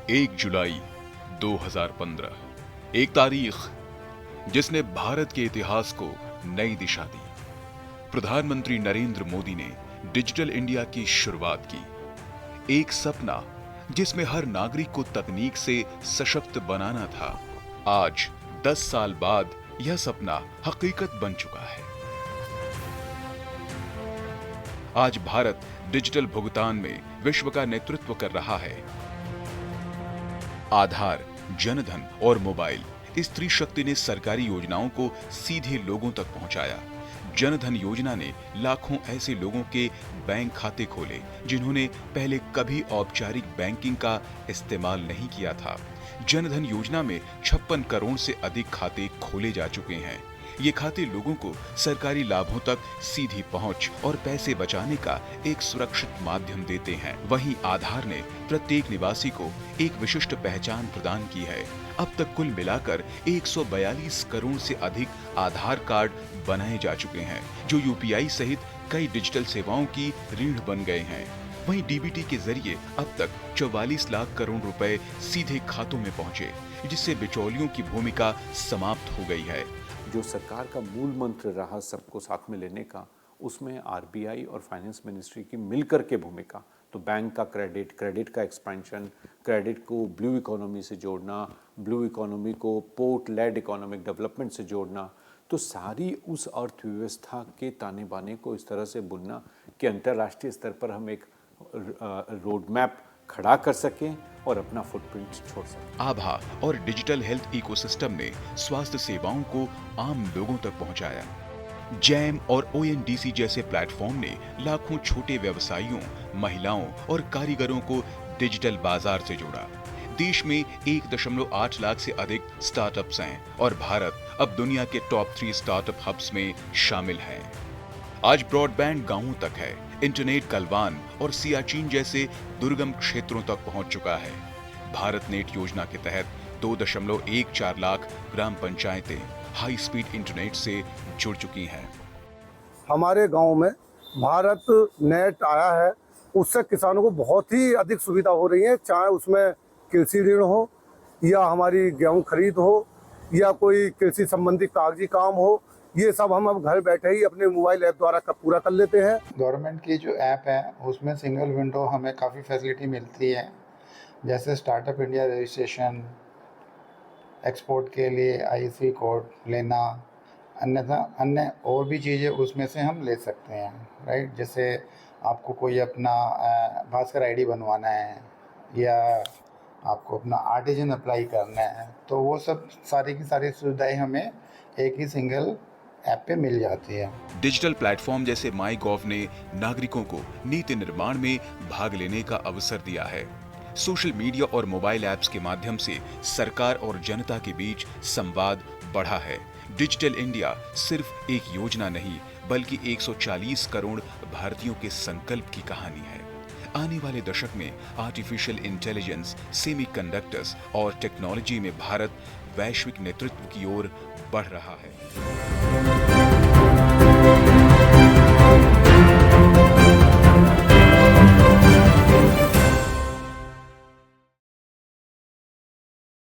1 जुलाई 2015, एक तारीख जिसने भारत के इतिहास को नई दिशा दी। प्रधानमंत्री नरेंद्र मोदी ने डिजिटल इंडिया की शुरुआत की। एक सपना जिसमें हर नागरिक को तकनीक से सशक्त बनाना था। आज 10 साल बाद यह सपना हकीकत बन चुका है। आज भारत डिजिटल भुगतान में विश्व का नेतृत्व कर रहा है। आधार, जनधन और मोबाइल, इस त्रिशक्ति ने सरकारी योजनाओं को सीधे लोगों तक पहुंचाया। जनधन योजना ने लाखों ऐसे लोगों के बैंक खाते खोले जिन्होंने पहले कभी औपचारिक बैंकिंग का इस्तेमाल नहीं किया था। जनधन योजना में 56 करोड़ से अधिक खाते खोले जा चुके हैं। ये खाते लोगों को सरकारी लाभों तक सीधी पहुंच और पैसे बचाने का एक सुरक्षित माध्यम देते हैं। वहीं आधार ने प्रत्येक निवासी को एक विशिष्ट पहचान प्रदान की है। अब तक कुल मिलाकर 142 करोड़ से अधिक आधार कार्ड बनाए जा चुके हैं, जो यूपीआई सहित कई डिजिटल सेवाओं की रीढ़ बन गए हैं। वहीं डीबीटी के जरिए अब तक 44 लाख करोड़ रुपए सीधे खातों में पहुंचे, जिससे बिचौलियों की भूमिका समाप्त हो गई है। जो सरकार का मूल मंत्र रहा सबको साथ में लेने का, उसमें आरबीआई और फाइनेंस मिनिस्ट्री की मिलकर के भूमिका, तो बैंक का क्रेडिट का एक्सपेंशन, क्रेडिट को ब्लू इकोनॉमी से जोड़ना, ब्लू इकोनॉमी को पोर्ट लेड इकोनॉमिक डेवलपमेंट से जोड़ना, तो सारी उस अर्थव्यवस्था के ताने बाने को इस तरह से बुनना कि अंतर्राष्ट्रीय स्तर पर हम एक रोड मैप खड़ा कर सकें और अपना फुटप्रिंट छोड़ सकें। आभा और डिजिटल हेल्थ इकोसिस्टम ने स्वास्थ्य सेवाओं को आम लोगों तक पहुंचाया। जैम और ओएनडीसी जैसे प्लेटफॉर्म ने लाखों छोटे व्यवसायियों, महिलाओं और कारीगरों को डिजिटल बाजार से जोड़ा। देश में 1.8 लाख से अधिक स्टार्टअप्स हैं और भारत अब दुनिया के टॉप 3 स्टार्टअप हब्स में शामिल है। आज ब्रॉडबैंड गांवों तक है। इंटरनेट गलवान और सियाचिन जैसे दुर्गम क्षेत्रों तक पहुंच चुका है। भारत नेट योजना के तहत 2.14 लाख ग्राम पंचायतें हाई स्पीड इंटरनेट से जुड़ चुकी हैं। हमारे गांव में भारत नेट आया है, उससे किसानों को बहुत ही अधिक सुविधा हो रही है, चाहे उसमें कृषि ऋण हो या हमारी गेहूं खरीद हो या कोई कृषि संबंधी कागजी काम हो, ये सब हम अब घर बैठे ही अपने मोबाइल ऐप द्वारा पूरा कर लेते हैं। गवर्नमेंट की जो ऐप है उसमें सिंगल विंडो हमें काफ़ी फैसिलिटी मिलती है, जैसे स्टार्टअप इंडिया रजिस्ट्रेशन, एक्सपोर्ट के लिए आईएससी कोड लेना, अन्यथा अन्य और भी चीज़ें उसमें से हम ले सकते हैं, राइट। जैसे आपको कोई अपना भास्कर आईडी बनवाना है या आपको अपना आर्टिजन अप्लाई करना है, तो वो सब सारी की सारी सुविधाएं हमें एक ही सिंगल ऐप पे मिल जाती है। डिजिटल प्लेटफॉर्म जैसे माईगॉव ने नागरिकों को नीति निर्माण में भाग लेने का अवसर दिया है। सोशल मीडिया और मोबाइल ऐप्स के माध्यम से सरकार और जनता के बीच संवाद बढ़ा है। डिजिटल इंडिया सिर्फ एक योजना नहीं, बल्कि 140 करोड़ भारतीयों के संकल्प की कहानी है। आने वाले दशक में आर्टिफिशियल इंटेलिजेंस, सेमीकंडक्टर्स और टेक्नोलॉजी में भारत वैश्विक नेतृत्व की ओर बढ़ रहा है।